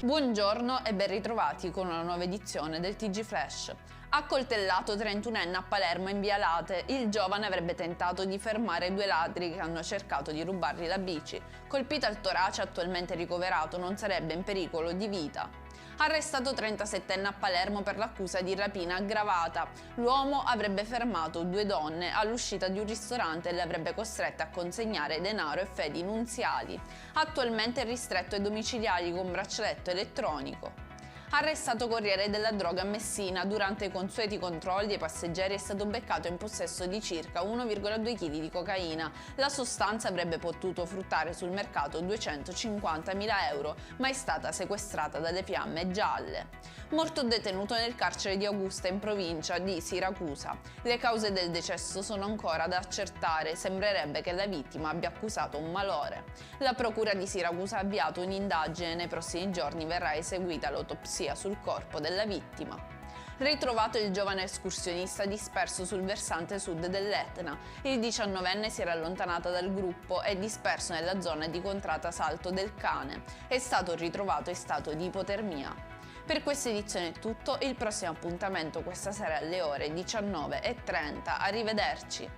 Buongiorno e ben ritrovati con una nuova edizione del TG Flash. Accoltellato 31enne a Palermo in via Late, il giovane avrebbe tentato di fermare due ladri che hanno cercato di rubargli la bici. Colpito al torace, attualmente ricoverato, non sarebbe in pericolo di vita. Arrestato 37enne a Palermo per l'accusa di rapina aggravata. L'uomo avrebbe fermato due donne all'uscita di un ristorante e le avrebbe costrette a consegnare denaro e fedi nunziali. Attualmente è ristretto ai domiciliari con braccialetto elettronico. Arrestato corriere della droga a Messina, durante i consueti controlli dei passeggeri è stato beccato in possesso di circa 1,2 kg di cocaina. La sostanza avrebbe potuto fruttare sul mercato 250.000 euro, ma è stata sequestrata dalle fiamme gialle. Morto detenuto nel carcere di Augusta in provincia di Siracusa. Le cause del decesso sono ancora da accertare, sembrerebbe che la vittima abbia accusato un malore. La procura di Siracusa ha avviato un'indagine, nei prossimi giorni verrà eseguita l'autopsia sul corpo della vittima. Ritrovato il giovane escursionista disperso sul versante sud dell'Etna. Il 19enne si era allontanato dal gruppo e disperso nella zona di Contrata Salto del Cane. È stato ritrovato in stato di ipotermia. Per questa edizione è tutto, il prossimo appuntamento questa sera alle ore 19:30. Arrivederci!